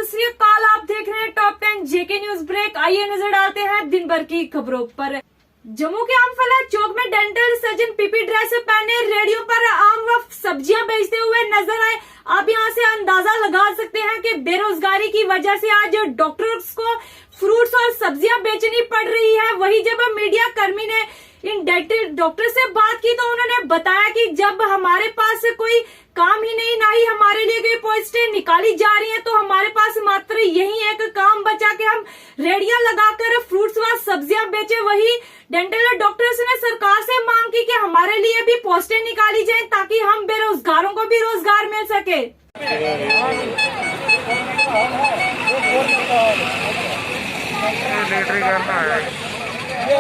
श्री अकाल, आप देख रहे हैं टॉप 10 जेके न्यूज ब्रेक। आइए नजर डालते हैं दिन भर की खबरों पर। जम्मू के आमफला चौक में डेंटल सर्जन पीपी ड्रेस पहने रेडियो पर आम व सब्जियां बेचते हुए नजर आए। आप यहां से अंदाजा लगा सकते हैं कि बेरोजगारी की वजह से आज डॉक्टर्स को फ्रूट्स और सब्जियां बेचनी पड़ रही है। वहीं जब मीडिया कर्मी ने इन डेंटल डॉक्टर से बात की तो उन्होंने बताया कि जब हमारे पास कोई काम ही नहीं, ना ही हमारे लिए कोई पोस्टें निकाली जा रही हैं, तो हमारे पास मात्र यही एक काम बचा कि हम रेडिया लगाकर फ्रूट्स व सब्जियां बेचे। वही डेंटल डॉक्टर्स ने सरकार से मांग की कि हमारे लिए भी पोस्टें निकाली जाएं ताकि हम बेरोजगारों को भी रोजगार मिल सके। ये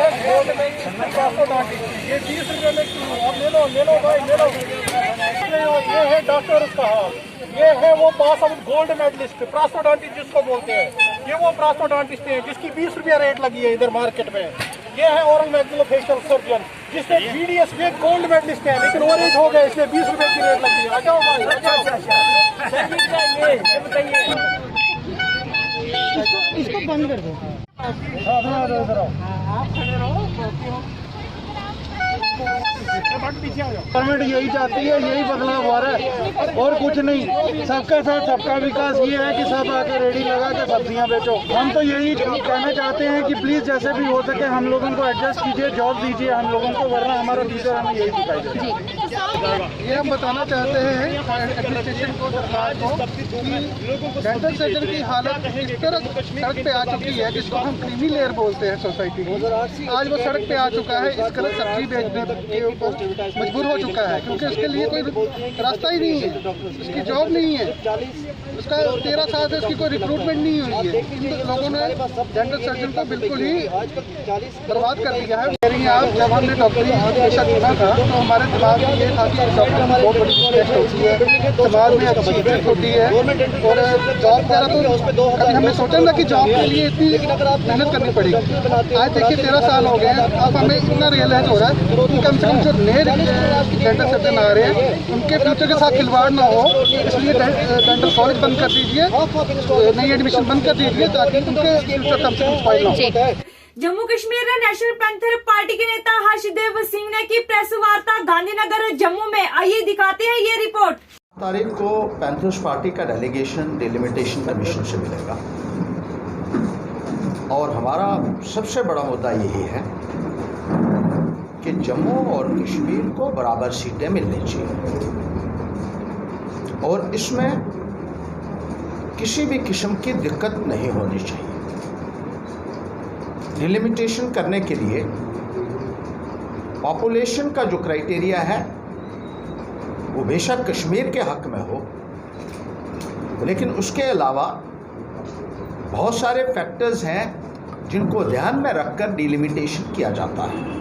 20 रुपए में आप ले लो भाई, ले लो। ये है डॉक्टर उसका हाल, ये है वो pass out gold medallist prosthodontist जिसको बोलते हैं। ये वो प्रोस्टोडोंटिस्ट है जिसकी 20 रुपया रेट लगी है इधर मार्केट में। ये है ओरल मैक्सिलोफेशियल सर्जन जिसने BDS में गोल्ड मेडलिस्ट है, लेकिन वो रेट हो गया इसलिए 20 रुपए की रेट लगी है। आ जाओ भाई, आ जाओ। इसको बंद कर दो। गवर्नमेंट यही चाहती है, यही बदलाव हो रहा है और कुछ नहीं। सबका साथ सबका विकास ये है कि सब आके रेडी लगा के सब्जियां बेचो। हम तो यही कहना चाहते हैं कि प्लीज जैसे भी हो सके हम लोगों को एडजस्ट कीजिए, जॉब दीजिए हम लोगों को, वरना हमारा फ्यूचर हमें यही दिखाई देगा। ये हम बताना चाहते हैं एडमिनिस्ट्रेशन को, सरकार को, कि डेंटल सर्जन की हालत इस तरह सड़क पे आ चुकी है जिसको हम क्रीमी लेयर बोलते हैं सोसाइटी में। आज वो सड़क पे आ चुका है, इस तरह सब्जी बेचने के ऊपर मजबूर हो चुका है क्योंकि उसके लिए कोई रास्ता ही नहीं है, उसकी जॉब नहीं है, उसका 13 साल से उसकी कोई रिक्रूटमेंट नहीं हुई है। इन लोगों ने डेंटल सर्जन को बिल्कुल ही बर्बाद कर दिया है। आप जब हमने डॉक्टरी पेशा चुना था तो हमारे दिमाग में ये था कि डॉक्टर में बहुत बड़ी रिस्पेक्ट होती है, समाज में अच्छी इज्जत होती है और जॉब वगैरह तो कभी हमने सोचा ना कि जॉब के लिए इतनी मेहनत करनी पड़ेगी। आज देखिए 13 साल हो गए हैं, अब हमें इतना रियलाइज हो रहा है कि कम से कम जो नए डेंटल सर्जन आ रहे हैं उनके फ्यूचर के साथ खिलवाड़ ना हो, इसलिए डेंटल कॉलेज बंद कर दीजिए, नई एडमिशन बंद कर दीजिए ताकि उनके फ्यूचर कम से कम स्पॉइल ना हो। Jammu Kashmir national panther party के नेता हर्षदेव सिंह ने की प्रेस वार्ता गांधीनगर जम्मू में। आइए दिखाते हैं ये रिपोर्ट। तारीख को पैंथर्स पार्टी का डेलीगेशन डिलिमिटेशन कमीशन से मिलेगा और हमारा सबसे बड़ा मुद्दा यही है कि जम्मू और कश्मीर को बराबर सीटें मिलनी चाहिए और इसमें किसी भी किस्म की दिक्कत नहीं होनी चाहिए। डिलिमिटेशन करने के लिए पॉपुलेशन का जो क्राइटेरिया है वो बेशक कश्मीर के हक में हो, लेकिन उसके अलावा बहुत सारे फैक्टर्स हैं जिनको ध्यान में रखकर डिलिमिटेशन किया जाता है।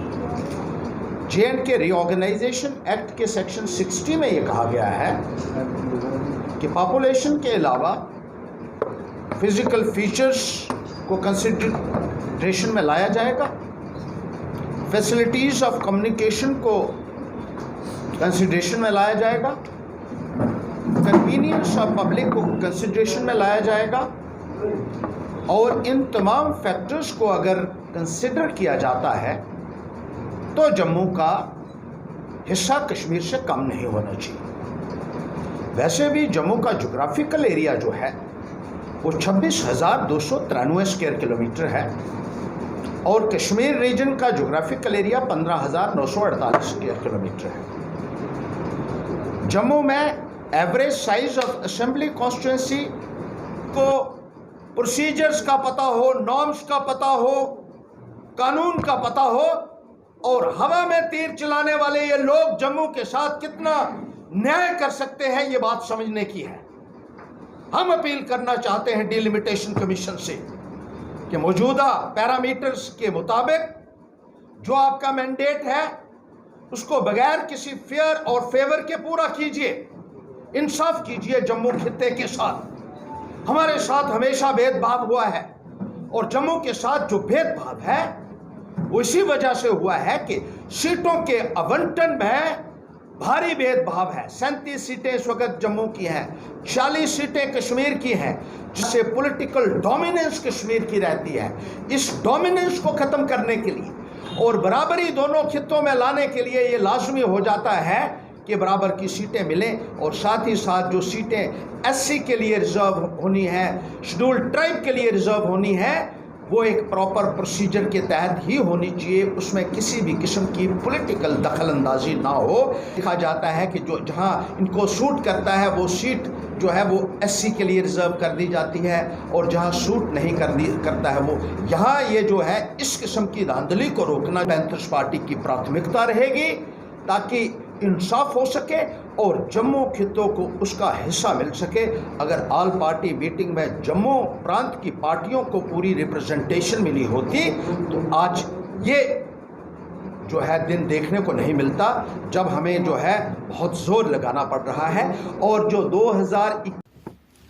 J&K रीऑर्गेनाइजेशन एक्ट के सेक्शन 60 में ये कहा गया है कि पॉपुलेशन के अलावा फिजिकल फीचर्स को कंसिडरेशन में लाया जाएगा, फैसिलिटीज़ ऑफ कम्युनिकेशन को कंसिडरेशन में लाया जाएगा, कन्वीनियंस ऑफ पब्लिक को कंसिडरेशन में लाया जाएगा और इन तमाम फैक्टर्स को अगर कंसिडर किया जाता है तो जम्मू का हिस्सा कश्मीर से कम नहीं होना चाहिए। वैसे भी जम्मू का जोग्राफिकल एरिया जो है वो 26,293 स्क्वायर किलोमीटर है और कश्मीर रीजन का जोग्राफिकल एरिया 15,948 स्क्वायर किलोमीटर है। जम्मू में average size of assembly constituency को प्रोसीजर्स का पता हो, नॉर्म्स का पता हो, कानून का पता हो और हवा में तीर चलाने वाले ये लोग जम्मू के साथ कितना न्याय कर सकते हैं ये बात समझने की है। हम अपील करना चाहते हैं डिलिमिटेशन कमीशन से कि मौजूदा पैरामीटर्स के मुताबिक जो आपका मैंडेट है उसको बगैर किसी फेयर और फेवर के पूरा कीजिए, इंसाफ कीजिए। जम्मू खित्ते के साथ हमारे साथ हमेशा भेदभाव हुआ है और जम्मू के साथ जो भेदभाव है वो इसी वजह से हुआ है कि सीटों के आवंटन में भारी भेदभाव है। 37 सीटें इस वक्त जम्मू की हैं, 40 सीटें कश्मीर की हैं, जिससे पॉलिटिकल डोमिनेंस कश्मीर की रहती है। इस डोमिनेंस को ख़त्म करने के लिए और बराबरी दोनों खित्तों में लाने के लिए ये लाजमी हो जाता है कि बराबर की सीटें मिलें और साथ ही साथ जो सीटें एससी के लिए रिजर्व होनी है, शेड्यूल्ड ट्राइब के लिए रिजर्व होनी है, वो एक प्रॉपर प्रोसीजर के तहत ही होनी चाहिए। उसमें किसी भी किस्म की पॉलिटिकल दखल अंदाजी ना हो। देखा जाता है कि जो जहां इनको सूट करता है वो सीट जो है वो एससी के लिए रिजर्व कर दी जाती है और जहां सूट नहीं करता है वो यहाँ ये जो है इस किस्म की धांधली को रोकना पैंथर्स पार्टी की प्राथमिकता रहेगी, ताकि इंसाफ हो सके और जम्मू खित्तों को उसका हिस्सा मिल सके। अगर ऑल पार्टी मीटिंग में जम्मू प्रांत की पार्टियों को पूरी रिप्रेजेंटेशन मिली होती तो आज ये जो है दिन देखने को नहीं मिलता, जब हमें जो है बहुत जोर लगाना पड़ रहा है। और जो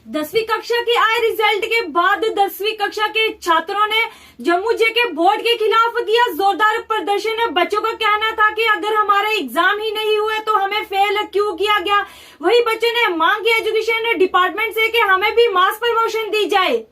10वीं कक्षा के आए रिजल्ट के बाद 10वीं कक्षा के छात्रों ने जम्मू जेके बोर्ड के खिलाफ किया जोरदार प्रदर्शन। बच्चों का कहना था कि अगर हमारे एग्जाम ही नहीं हुए तो हमें फेल क्यों किया गया। वही बच्चों ने मांग की एजुकेशन डिपार्टमेंट से कि हमें भी मास प्रमोशन दी जाए।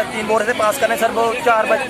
तीन बोर्ड से पास करने सर, वो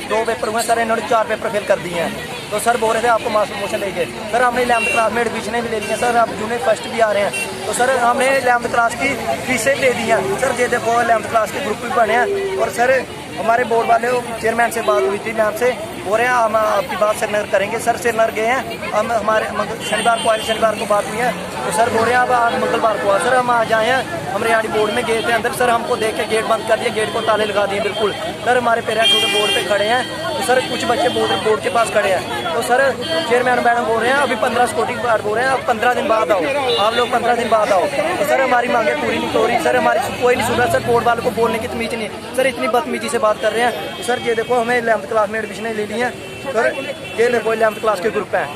2 पेपर हुए सर, इन्होंने 4 पेपर फेल कर दिए हैं। तो सर बोल रहे थे आपको मास प्रमोशन लेंगे। सर हमने 11th क्लास में एडमिशन भी ले ली है सर, अब जूनियर फर्स्ट भी आ रहे हैं। तो सर हमने 11th क्लास की फीसें ले दी हैं सर। ये देखो 11th क्लास के ग्रुप भी बने हैं। और सर हमारे बोर्ड वाले चेयरमैन से बात हुई थी, मैम से बोल रहे हैं हम आपकी बात श्रीनगर करेंगे। सर श्रीनगर गए हैं, हम हमारे शनिवार को बात हुई है। तो सर बोल रहे हैं अब आज मंगलवार को सर हम आज आए हैं। हम रियाड़ी बोर्ड में गए थे अंदर, सर हमको देख के गेट बंद कर दिया, गेट को ताले लगा दिए बिल्कुल। सर हमारे पेरेंट्स बोर्ड पे खड़े हैं, तो सर कुछ बच्चे बोर्ड के पास खड़े हैं। तो सर चेयरमैन मैडम बोल रहे हैं अभी 15 सिक्योरिटी गार्ड बोल रहे हैं अब 15 दिन बाद आओ, आप लोग 15 दिन बाद आओ। तो सर हमारी मांगे पूरी नहीं हो रही सर, हमारी कोई नहीं सुन रहा सर। बोर्ड वालों को बोलने की तमीज नहीं सर, इतनी बदतमीजी से बात कर रहे हैं। तो सर ये देखो हमें 11th क्लास में एडमिशन ले ली है सर, ये देखो 11th क्लास के ग्रुप हैं।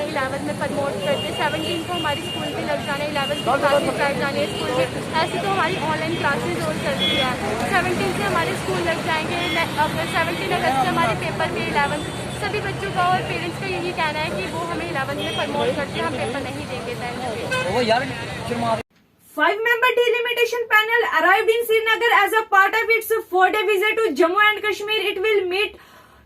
11th में प्रमोट करते, 17 को हमारी स्कूल भी लग जाने, 11th की क्लासेस स्टार्ट जाने स्कूल में। ऐसे तो हमारी ऑनलाइन क्लासेस रोल चल रही है। 17 से हमारे स्कूल लग जाएंगे। अब 17 अगस्त से हमारे पेपर के 11th सभी बच्चों का और पेरेंट्स का यही कहना है कि वो हमें 11th में प्रमोट करते हैं, हम पेपर नहीं देंगे time. 5-member delimitation panel arrived in Srinagar as a part of its 4-day visit to Jammu and Kashmir. It will meet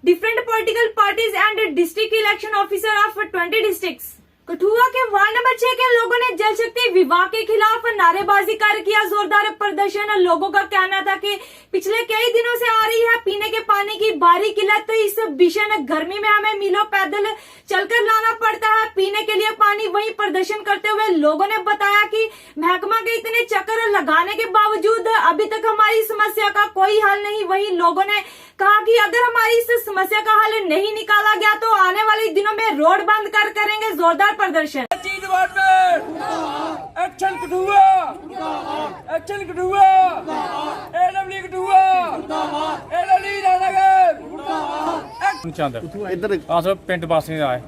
different political parties and district election officer of 20 districts. Kathua के ward number 6 के लोगों ने जल शक्ति विभाग के खिलाफ नारेबाजी कर किया जोरदार प्रदर्शन। लोगों का कहना था कि पिछले कई दिनों से आ रही है पीने के पानी की भारी किल्लत, तो इस भीषण गर्मी में हमें मीलों पैदल चलकर लाना पड़ता है पीने के लिए पानी। वहीं प्रदर्शन करते हुए लोगों ने बताया कि महकमा के इतने चक्कर लगाने के बावजूद अभी तक हमारी समस्या का कोई हल नहीं। वहीं लोगों ने कहा कि अगर हमारी इस समस्या का हल नहीं निकाला गया तो आने वाले दिनों में रोड बंद करेंगे जोरदार प्रदर्शन। Action Kathua, action Kathua, AW Kathua, AW Rajnagar. इधर अस पिंड वासी आए,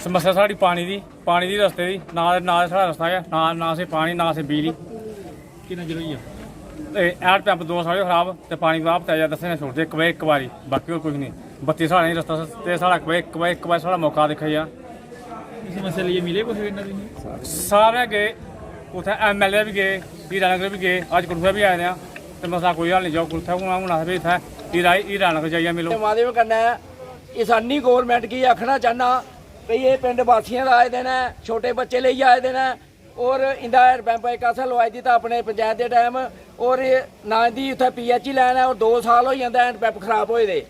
समस्या साड़ी पानी दी रस्ते दी ना साढ़ा रस्ता है, ना से पानी ना से बिजली। किन्ना चिर होई हैंड पंप 2 साढ़े खराब ते पानी आप तेजा दस्से ने छोड़ते एक बारी, बाकी और कुछ नहीं। बत्ती साढ़ा नहीं रस्ता ते साढ़ा एक बार साढ़ा मौका देखा जा। समस्या लिए मिले कुछ सारे गए उत्थे MLA भी गए, हीरानगर भी गए, अज कठुआ भी आए हैं तो मसला कोई हल नहीं। जाओ कुत्थे हूँ अस भी इत्थे हीरानगर जाइए मिलो। माध्यम करना है इसानी गौरमेंट की आखना चाहना भाई ये पिंड वासियों का आए दिन है, छोटे बच्चे ले आए दिन है और इंदा हैंड पंप एक असें लवाई दी अपने पंचायत के टाइम और ना इंदी उत्थे PHE लैन है और 2 साल हो जाता हैंड पंप खराब होए दे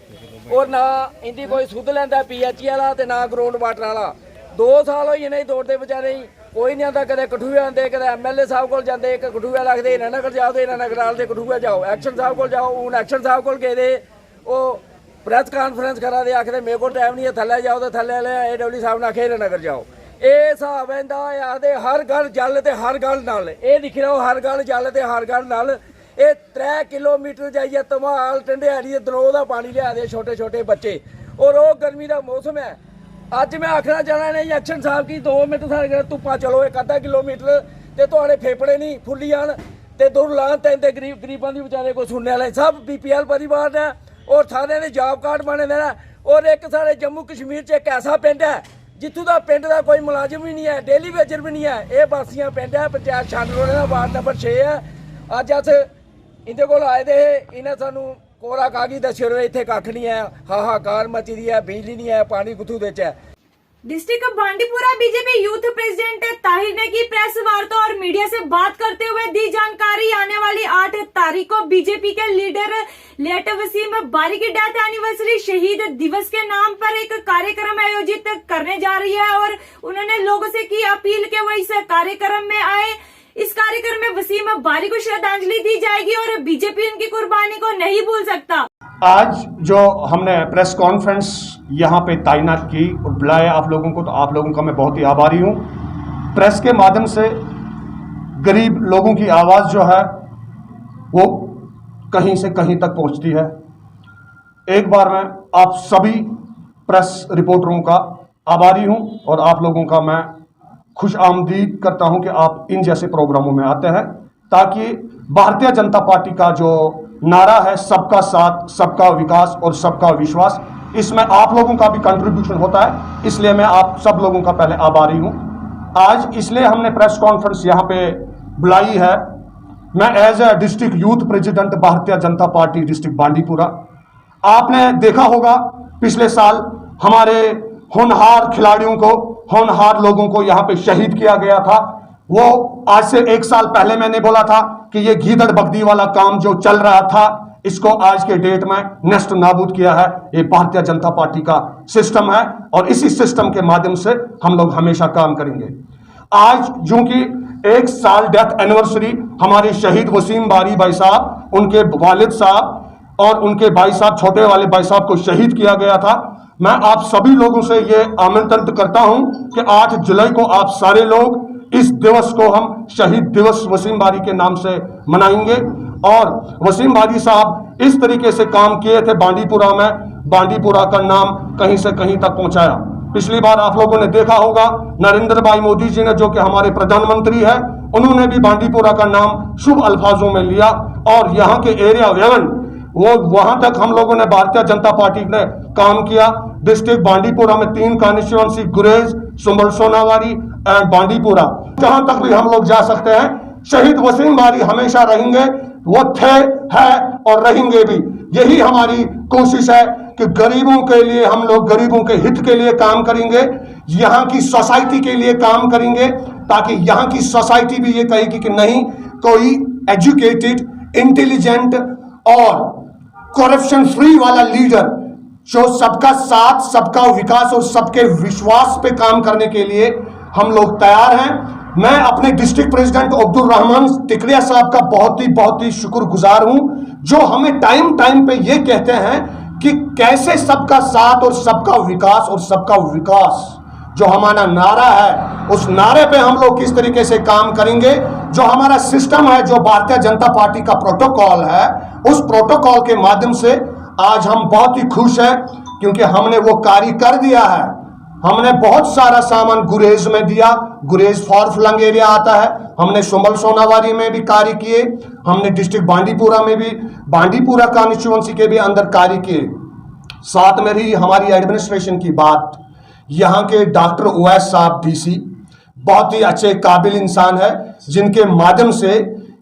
और ना इंदी कोई सुध लैंदा PHE वाला ते ना ग्राउंड वाटर वाला। 2 साल हो जाने दौड़ते बेचारे कोई नहीं आता, कदे कठुए आते कदे MLA साहब को जाते, कठुआ लगते हीरानगर जाओ तो हीरानगर आलते कठुआ जाओ, एक्शन साहब को जाओ हूँ एक्शन साहब को गए दे वो प्रेस कानफ्रेंस करा दे आखते मेरे को टाइम नहीं है, थले जाओ तो थले AW साहब ने आखे हीरानगर जाओ। ये ਹਿਸਾਬ ਇਹਦਾ ਆਦੇ ਹਰ ਗੱਲ ਜਲ ਤੇ ਹਰ ਗੱਲ ਨਾਲ ਇਹ ਦਿਖ ਰਿਹਾ ਹਰ ਗੱਲ ਜਲ ਤੇ ਹਰ ਗੱਲ ਨਾਲ ਇਹ 3 ਕਿਲੋਮੀਟਰ ਜਾਈਏ ਧਮਾਲ ਟੰਡਿਆੜੀ ਦੇ ਦਰੋਹ ਦਾ ਪਾਣੀ ਲਿਆ ਦੇ ਛੋਟੇ ਛੋਟੇ ਬੱਚੇ ਔਰ ਉਹ ਗਰਮੀ ਦਾ ਮੌਸਮ ਹੈ। ਅੱਜ ਮੈਂ ਆਖਣਾ ਚਾਹਣਾ ਨੇ ਐਕਸ਼ਨ ਸਾਹਿਬ ਕੀ 2 ਮਿੰਟ ਸਾਡੇ ਧੁੱਪਾਂ ਚਲੋ 1 ਕਿਲੋਮੀਟਰ ਤੇ ਤੁਹਾਡੇ ਫੇਫੜੇ ਨਹੀਂ ਫੁੱਲੀ ਜਾਣ ਤੇ ਦੁਰ ਲਾਣ ਤੇ ਗਰੀਬਾਂ ਦੀ ਵਿਚਾਰੇ को सुनने वाले सब BPL परिवार है और सारे ने जॉब कार्ड बने देना और एक सारे जम्मू कश्मीर च एक ऐसा पिंड है जितों का पिंड का कोई मुलाजिम भी नहीं है डेली वेजर भी नहीं है ये बासियां पिंड है पंचायत छानरोड़े का वार्ड नंबर 6 है। अज अस इहदे कोल आए दे इन्हें सानू कोरा कागज दस्सियो इत्थे कख नहीं है हाहाकार मची दी है बिजली नहीं है पानी कुत्थू दे च है। District Bandipora BJP youth president Tahir ने की प्रेस वार्ता और मीडिया से बात करते हुए दी जानकारी आने वाली 8 तारीख को बीजेपी के लीडर लेट वसीम बारी की डेथ एनिवर्सरी शहीद दिवस के नाम पर एक कार्यक्रम आयोजित करने जा रही है और उन्होंने लोगों से की अपील कि वो इस कार्यक्रम में आए। इस कार्यक्रम में वसीम बारी को श्रद्धांजलि दी जाएगी और बीजेपी उनकी कुर्बानी को नहीं भूल सकता। आज जो हमने प्रेस कॉन्फ्रेंस यहाँ पे तैनात की और बुलाया आप लोगों को, तो आप लोगों का मैं बहुत ही आभारी हूँ। प्रेस के माध्यम से गरीब लोगों की आवाज़ जो है वो कहीं से कहीं तक पहुँचती है। एक बार मैं आप सभी प्रेस रिपोर्टरों का आभारी हूँ और आप लोगों का मैं खुश आमदीद करता हूँ कि आप इन जैसे प्रोग्रामों में आते हैं ताकि भारतीय जनता पार्टी का जो नारा है सबका साथ सबका विकास और सबका विश्वास, इसमें आप लोगों का भी कंट्रीब्यूशन होता है। इसलिए मैं आप सब लोगों का पहले आभारी हूं। आज इसलिए हमने प्रेस कॉन्फ्रेंस यहां पे बुलाई है। मैं as a district youth president Bharatiya Janata party district Bandipora, आपने देखा होगा पिछले साल हमारे होनहार खिलाड़ियों को, होनहार लोगों को यहाँ पे शहीद किया गया था। वो आज से 1 साल पहले मैंने बोला था कि ये गीदड़ बगदी वाला काम जो चल रहा था इसको आज के डेट में नष्ट नाबूद किया है। ये भारतीय जनता पार्टी का सिस्टम है और इसी सिस्टम के माध्यम से हम लोग हमेशा काम करेंगे। आज जो कि 1 साल डेथ एनिवर्सरी हमारे शहीद वसीम बारी भाई साहब, उनके वालिद साहब और उनके भाई साहब, छोटे वाले भाई साहब को शहीद किया गया था। मैं आप सभी लोगों से ये आमंत्रित करता हूं कि 8 जुलाई को आप सारे लोग इस दिवस को हम शहीद दिवस वसीम बारी के नाम से मनाएंगे। और वसीम बारी साहब इस तरीके से काम किए थे बांडीपुरा में, बांडीपुरा का नाम कहीं से कहीं तक पहुंचाया। पिछली बार आप लोगों ने देखा होगा नरेंद्र भाई मोदी जी ने, जो कि हमारे प्रधानमंत्री है, उन्होंने भी बांडीपुरा का नाम शुभ अल्फाजों में लिया और यहाँ के एरिया 11 वो वहां तक हम लोगों ने भारतीय जनता पार्टी ने काम किया। डिस्ट्रिक्ट बांडीपुरा में 3 constituency Gurez, Sumbal Sonawari and Bandipora, जहां तक भी हम लोग जा सकते हैं। शहीद वसीम बारी हमेशा रहेंगे, वो थे, है और रहेंगे भी। यही हमारी कोशिश है कि गरीबों के लिए हम लोग गरीबों के हित के लिए काम करेंगे, यहाँ की सोसाइटी के लिए काम करेंगे ताकि यहाँ की सोसाइटी भी ये कहेगी कि नहीं, कोई एजुकेटेड, इंटेलिजेंट और करप्शन फ्री वाला लीडर जो सबका साथ सबका विकास और सबके विश्वास पे काम करने के लिए हम लोग तैयार हैं। मैं अपने डिस्ट्रिक्ट प्रेसिडेंट अब्दुल रहमान टिकरिया साहब का बहुत ही शुक्रगुजार हूं, जो हमें टाइम टाइम पे ये कहते हैं कि कैसे सबका साथ और सबका विकास और सबका विकास जो हमारा नारा है, उस नारे पे हम लोग किस तरीके से काम करेंगे। जो हमारा सिस्टम है, जो भारतीय जनता पार्टी का प्रोटोकॉल है, उस प्रोटोकॉल के माध्यम से आज हम बहुत ही खुश हैं क्योंकि हमने वो कार्य कर दिया है। हमने बहुत सारा सामान गुरेज में दिया, गुरेज फॉर फ्लंग एरिया आता है, हमने सुंबल सोनावारी में भी कार्य किए, हमने डिस्ट्रिक्ट बांडीपुरा में भी, बांडीपुरा कॉन्स्टिट्यूएंसी के भी अंदर कार्य किए। साथ में रही हमारी एडमिनिस्ट्रेशन की बात, यहाँ के डॉक्टर उवैस साहब डीसी बहुत ही अच्छे काबिल इंसान है, जिनके माध्यम से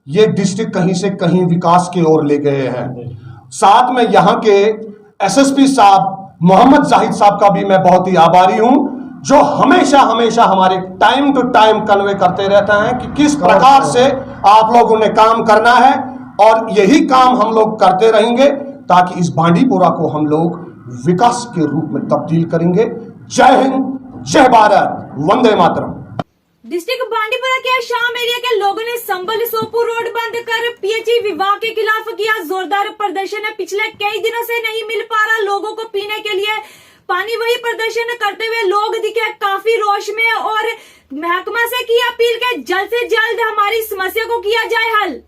ये डिस्ट्रिक्ट कहीं से कहीं विकास की ओर ले गए हैं। साथ में यहाँ के एसएसपी साहब मोहम्मद जाहिद साहब का भी मैं बहुत ही आभारी हूं, जो हमेशा हमेशा हमारे टाइम टू टाइम कन्वे करते रहते हैं कि किस प्रकार से आप लोगों ने काम करना है और यही काम हम लोग करते रहेंगे ताकि इस बांडीपुरा को हम लोग विकास के रूप में तब्दील करेंगे। जय हिंद, जय भारत, वंदे मातरम। डिस्ट्रिक्ट बांडीपुरा के शाम एरिया के लोगों ने संबल सोपुर रोड बंद कर पीएचई विभाग के खिलाफ किया जोरदार प्रदर्शन। पिछले कई दिनों से नहीं मिल पा रहा लोगों को पीने के लिए पानी, वही प्रदर्शन करते हुए लोग दिखे काफी रोष में और महकमा से की अपील के जल्द से जल्द हमारी समस्या को किया जाए हल।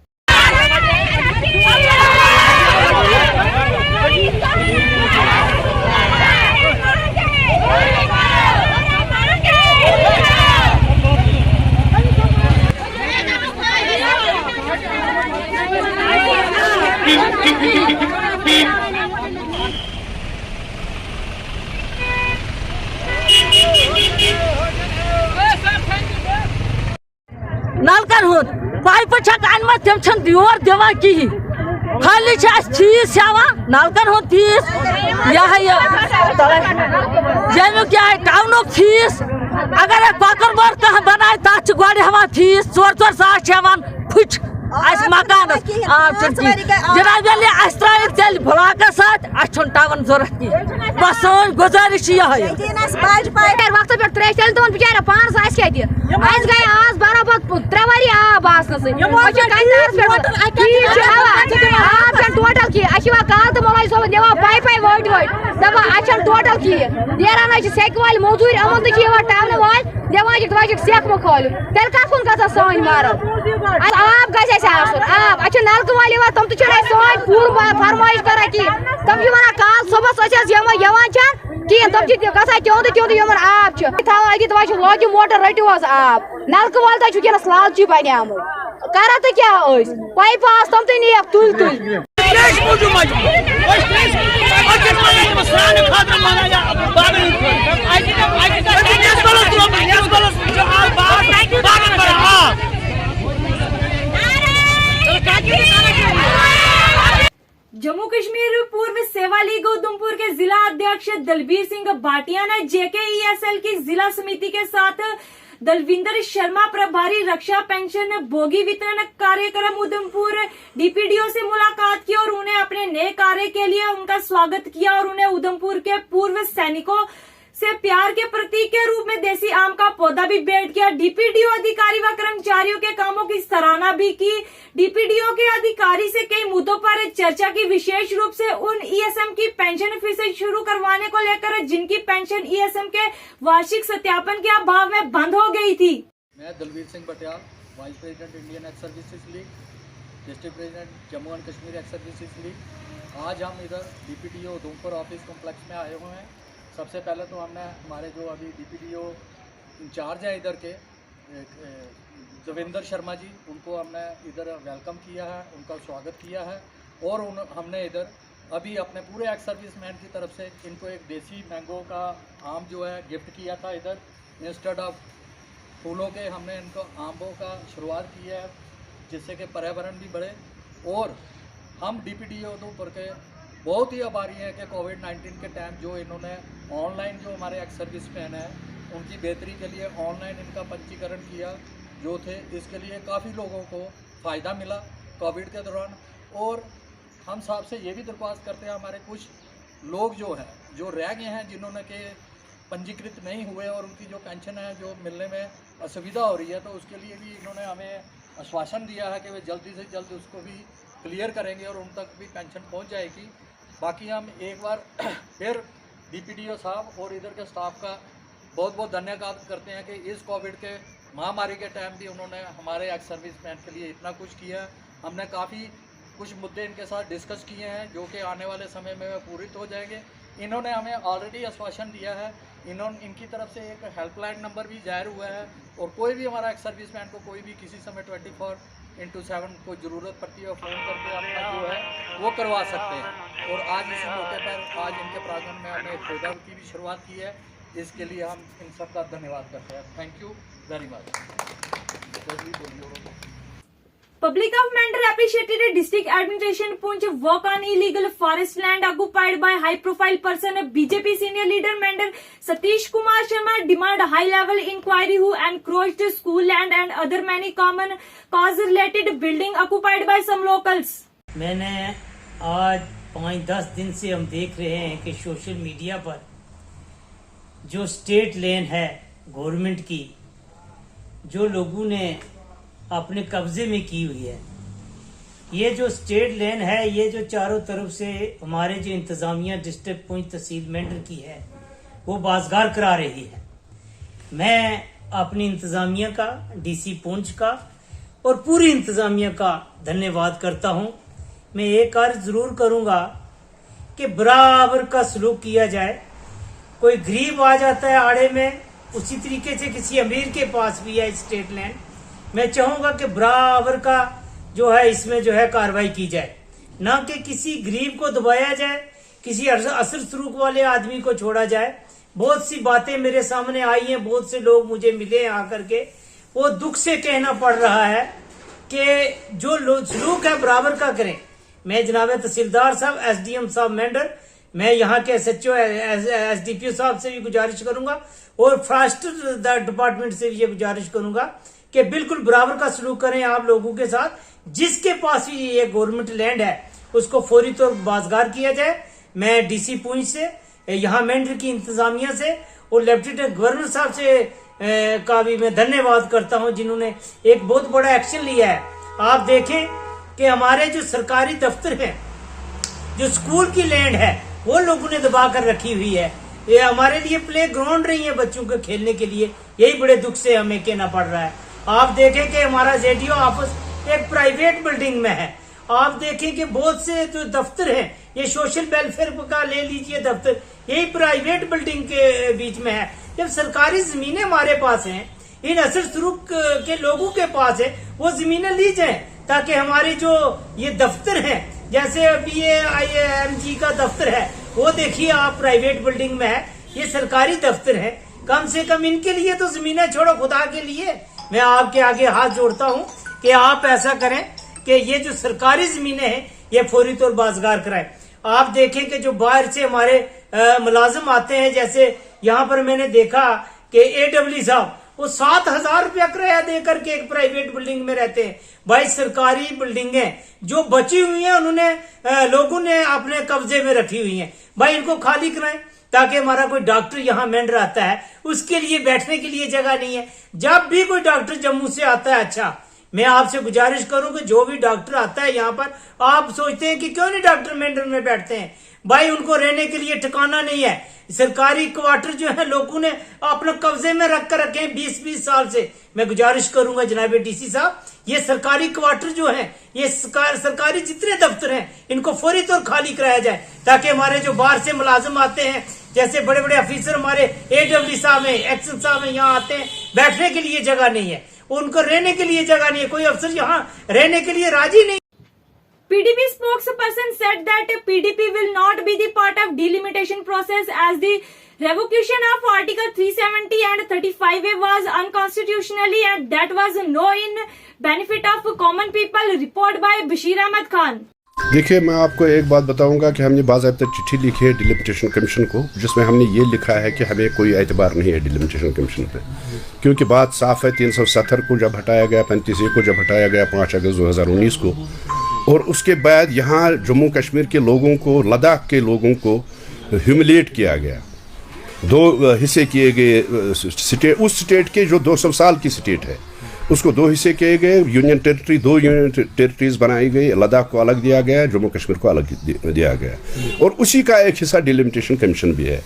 नलकन हुन पाइप अनम तम योर दिवान कहीं खाली फीस नलकन हुन फीस जमुक क्या टाउन फीस अगर ककर बोर कह बनाए तथ गोड़ फीस 4-4 सास फुच मकान आब जनाब तेल ब्लॉकस टावन जरूरत कहीं बस सन गुजारिश वक्त पे त्रे तेल तुम बिचार पानस गई आज बराबर 3 वरी आब टोटल कहीं काल तो मोबाइल सोबत दिवान पाइप वोट दपान टोटल कहीं नेरान सेक वाल मजूर अमन तो टावन वाल दिवान सेक मोल तेल ककुन गसा सन मारन आब गई आब नलक वाल तम तो सन पूर फरमाइश कर तम वन काल सुबह कहें तम त्योंद त्योंद आब लोग मोटर रटो आब नलक वाल तक लालची बने कर तो क्या पाइप तम तो नीक तुल तुल जम्मू कश्मीर पूर्व सेवा लीग उधमपुर के जिला अध्यक्ष दलबीर सिंह भाटिया ने JKESL की जिला समिति के साथ दलविंदर शर्मा प्रभारी रक्षा पेंशन भोगी वितरण कार्यक्रम उधमपुर DPDO से मुलाकात की और उन्हें अपने नए कार्य के लिए उनका स्वागत किया और उन्हें उधमपुर के पूर्व सैनिकों से प्यार के प्रतीक के रूप में देसी आम का पौधा भी भेंट किया। DPDO अधिकारी व कर्मचारियों के कामों की सराहना भी की। DPDO के अधिकारी से कई मुद्दों पर चर्चा की, विशेष रूप से उन ESM की पेंशन फिर से शुरू करवाने को लेकर जिनकी पेंशन ESM के वार्षिक सत्यापन के अभाव में बंद हो गई थी। मैं Dalbir Singh Batiyal, vice president Indian ex services league, district president Jammu and Kashmir ex services league. आज हम इधर DPDO उधमपुर ऑफिस कॉम्प्लेक्स में आए हुए हैं। सबसे पहले तो हमने हमारे जो अभी DPDO इंचार्ज हैं इधर के दविंदर शर्मा जी, उनको हमने इधर वेलकम किया है, उनका स्वागत किया है और हमने इधर अभी अपने पूरे एक्स सर्विसमैन की तरफ से इनको एक देसी मैंगो का आम जो है गिफ्ट किया था। इधर इंस्टेड ऑफ फूलों के हमने इनको आमों का शुरुआत की है, जिससे कि पर्यावरण भी बढ़े। और हम DPDO उधमपुर के बहुत ही आभारी हैं कि कोविड-19 के टाइम जो इन्होंने ऑनलाइन जो हमारे एक्स सर्विसमैन हैं उनकी बेहतरी के लिए ऑनलाइन इनका पंजीकरण किया जो थे, इसके लिए काफ़ी लोगों को फ़ायदा मिला कोविड के दौरान। और हम साहब से ये भी दरख्वास्त करते हैं, हमारे कुछ लोग जो हैं जो रह गए हैं जिन्होंने के पंजीकृत नहीं हुए और उनकी जो पेंशन है जो मिलने में असुविधा हो रही है, तो उसके लिए भी इन्होंने हमें आश्वासन दिया है कि वे जल्दी से जल्द उसको भी क्लियर करेंगे और उन तक भी पेंशन पहुंच जाएगी। बाकी हम एक बार फिर DPDO साहब और इधर के स्टाफ का बहुत बहुत धन्यवाद करते हैं कि इस कोविड के महामारी के टाइम भी उन्होंने हमारे एक्स सर्विसमैन के लिए इतना कुछ किया। हमने काफ़ी कुछ मुद्दे इनके साथ डिस्कस किए हैं जो कि आने वाले समय में पूरित हो जाएंगे। इन्होंने हमें ऑलरेडी आश्वासन दिया है, इनकी तरफ से एक हेल्पलाइन नंबर भी जाहिर हुआ है और कोई भी हमारा एक्स सर्विसमैन को कोई भी किसी समय 24/7 कोई ज़रूरत पड़ती है फ़ोन करके अपना जो है वो करवा सकते हैं। और आज इसी मौके पर आज इनके प्रांगण में हमने एक पौधा की भी शुरुआत की है, इसके लिए हम इन सब का धन्यवाद करते हैं। Thank you very much. Public of Mandal appreciated district administration Poonch work on illegal forest land occupied by high-profile person. BJP senior leader Mandal Satish Kumar Sharma demand high-level inquiry who encroached school land and other many common cause-related building occupied by some locals. मैंने आज 5-10 दिन से हम देख रहे हैं कि social media पर जो स्टेट लैंड है गवर्नमेंट की, जो लोगों ने अपने कब्जे में की हुई है, ये जो स्टेट लैंड है, ये जो चारों तरफ से हमारे जो इंतजामिया डिस्ट्रिक्ट पुंछ तहसील मेंढर की है वो बाज़गार करा रही है। मैं अपनी इंतजामिया का, डीसी पुंछ का और पूरी इंतजामिया का धन्यवाद करता हूं। मैं एक कार्य जरूर करूंगा कि बराबर का सलूक किया जाए। कोई गरीब आ जाता है आड़े में, उसी तरीके से किसी अमीर के पास भी है स्टेट लैंड, मैं चाहूंगा कि बराबर का जो है इसमें जो है कार्रवाई की जाए, ना कि किसी गरीब को दबाया जाए, किसी असर सलूक वाले आदमी को छोड़ा जाए। बहुत सी बातें मेरे सामने आई हैं, बहुत से लोग मुझे मिले आकर के, वो दुख से कहना पड़ रहा है कि जो सलूक है बराबर का करें। मैं जनाब तहसीलदार साहब, एसडीएम साहब मेंढर, मैं यहाँ के एसएचओ एसडीपीओ साहब से भी गुजारिश करूंगा और फॉरेस्ट डिपार्टमेंट से भी ये गुजारिश करूंगा कि बिल्कुल बराबर का सलूक करें आप लोगों के साथ। जिसके पास भी ये गवर्नमेंट लैंड है उसको फौरी तौर बाज़गार किया जाए। मैं डीसी पुंछ से, यहाँ मेंढर की इंतजामिया से और लेफ्टिनेंट गवर्नर साहब से का भी मैं धन्यवाद करता हूँ, जिन्होंने एक बहुत बड़ा एक्शन लिया है। आप देखें कि हमारे जो सरकारी दफ्तर हैं, जो स्कूल की लैंड है, वो लोगों ने दबा कर रखी हुई है। ये हमारे लिए प्ले ग्राउंड रही है बच्चों के खेलने के लिए, यही बड़े दुख से हमें कहना पड़ रहा है। आप देखें कि हमारा जेडीओ ऑफिस एक प्राइवेट बिल्डिंग में है। आप देखें कि बहुत से जो दफ्तर हैं, ये सोशल वेलफेयर का ले लीजिए दफ्तर, यही प्राइवेट बिल्डिंग के बीच में है। जब सरकारी जमीनें हमारे पास हैं, इन असर सलूक के लोगों के पास है, वो जमीनें ली जाए ताकि हमारे जो ये दफ्तर हैं, जैसे अभी ये IIMG का दफ्तर है, वो देखिए आप प्राइवेट बिल्डिंग में है, ये सरकारी दफ्तर है। कम से कम इनके लिए तो जमीनें छोड़ो, खुदा के लिए मैं आपके आगे हाथ जोड़ता हूँ कि आप ऐसा करें कि ये जो सरकारी जमीनें हैं ये फौरी तौर बाज़गार कराएं। आप देखें कि जो बाहर से हमारे मुलाजिम आते हैं, जैसे यहाँ पर मैंने देखा कि AW साहब वो 7,000 रुपया किराया दे करके एक प्राइवेट बिल्डिंग में रहते हैं। भाई सरकारी बिल्डिंगें जो बची हुई हैं उन्होंने लोगों ने अपने कब्जे में रखी हुई हैं, भाई इनको खाली कराएं ताकि हमारा कोई डॉक्टर यहाँ मेंढर आता है उसके लिए बैठने के लिए जगह नहीं है। जब भी कोई डॉक्टर जम्मू से आता है, अच्छा मैं आपसे गुजारिश करूं कि जो भी डॉक्टर आता है यहाँ पर, आप सोचते हैं कि क्यों नहीं डॉक्टर मेंढर में बैठते हैं, भाई उनको रहने के लिए ठिकाना नहीं है। सरकारी क्वार्टर जो है लोगों ने अपने कब्जे में रख कर रखे हैं 20-20 साल से। मैं गुजारिश करूंगा जनाब डीसी साहब, ये सरकारी क्वार्टर जो है, ये सरकारी जितने दफ्तर हैं, इनको फौरी तौर खाली कराया जाए ताकि हमारे जो बाहर से मुलाजिम आते हैं, जैसे बड़े बड़े अफीसर हमारे AW साहब हैं, एक्शन साहब हैं, यहाँ आते हैं, बैठने के लिए जगह नहीं है, उनको रहने के लिए जगह नहीं है, कोई अफसर यहाँ रहने के लिए राजी नहीं। PDP spokesperson said that PDP will not be the part of delimitation process as the revocation of Article 370 and 35A was unconstitutionally and that was no in benefit of common people. Report by Bashir Ahmed Khan. देखिए, मैं आपको एक बात बताऊंगा कि हमने बाज़ाब्ता चिट्ठी लिखी है डिलिमिटेशन कमीशन को, जिसमें हमने ये लिखा है कि हमें कोई एतबार नहीं है डिलिमिटेशन कमीशन पे, क्योंकि बात साफ है। 370 को जब हटाया गया, 35A को जब हटाया गया 5 अगस्त 2019 को, और उसके बाद यहाँ जम्मू कश्मीर के लोगों को, लद्दाख के लोगों को ह्यूमिलेट किया गया। 2 हिस्से किए गए स्टेट, उस स्टेट के जो 200 साल की स्टेट है उसको 2 हिस्से किए गए। यूनियन टेरिटरी 2 यूनियन टेरिटरीज बनाई गई, लद्दाख को अलग दिया गया, जम्मू कश्मीर को अलग दिया गया, और उसी का एक हिस्सा डिलिमिटेशन कमीशन भी है।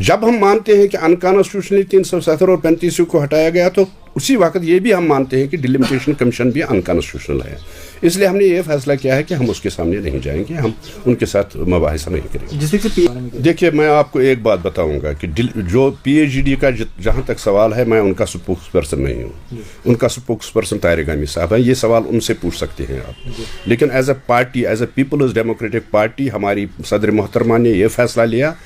जब हम मानते हैं कि अनकॉन्स्टिट्यूशनली 370 और 35 को हटाया गया, तो उसी वक्त ये भी हम मानते हैं कि डिलिमिटेशन कमीशन भी अनकॉन्स्टिट्यूशनल है। इसलिए हमने ये फैसला किया है कि हम उसके सामने नहीं जाएंगे, हम उनके साथ मुबाहिसा नहीं करेंगे। देखिए, मैं आपको एक बात बताऊंगा कि जो PAGD का जहाँ तक सवाल है, मैं उनका स्पोक्स पर्सन नहीं हूँ, उनका स्पोक्स पर्सन ताहिर गामी साहब है, ये सवाल उनसे पूछ सकते हैं आप। लेकिन as a party, as a people's democratic party, हमारी सदर मोहतरमा ने यह फैसला लिया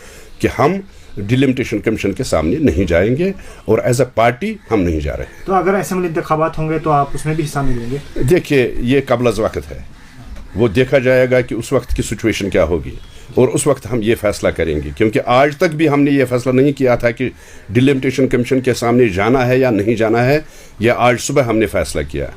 कि हम डिलिमिटेशन कमीशन के सामने नहीं जाएंगे और एज अ पार्टी हम नहीं जा रहे। तो अगर असेंबली इंतखाबात होंगे तो आप उसमें भी हिस्सा नहीं लेंगे? देखिए, ये कबल अज़ वक्त है, वो देखा जाएगा कि उस वक्त की सिचुएशन क्या होगी और उस वक्त हम ये फैसला करेंगे, क्योंकि आज तक भी हमने ये फैसला नहीं किया था कि डिलिमिटेशन कमीशन के सामने जाना है या नहीं जाना है। यह आज सुबह हमने फैसला किया,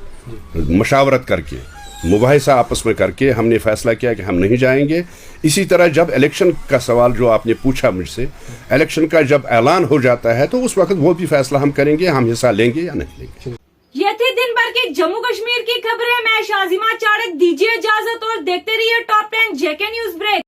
मशावरत करके, मुबाहिसा आपस में करके हमने फैसला किया कि हम नहीं जाएंगे। इसी तरह जब इलेक्शन का सवाल जो आपने पूछा मुझसे, इलेक्शन का जब ऐलान हो जाता है तो उस वक्त वो भी फैसला हम करेंगे, हम हिस्सा लेंगे या नहीं लेंगे। ये थी दिन भर की जम्मू कश्मीर की खबरें। मैं शाजिमा चाड़क, दीजिए इजाजत और देखते रहिए टॉप 10 JK न्यूज ब्रेक।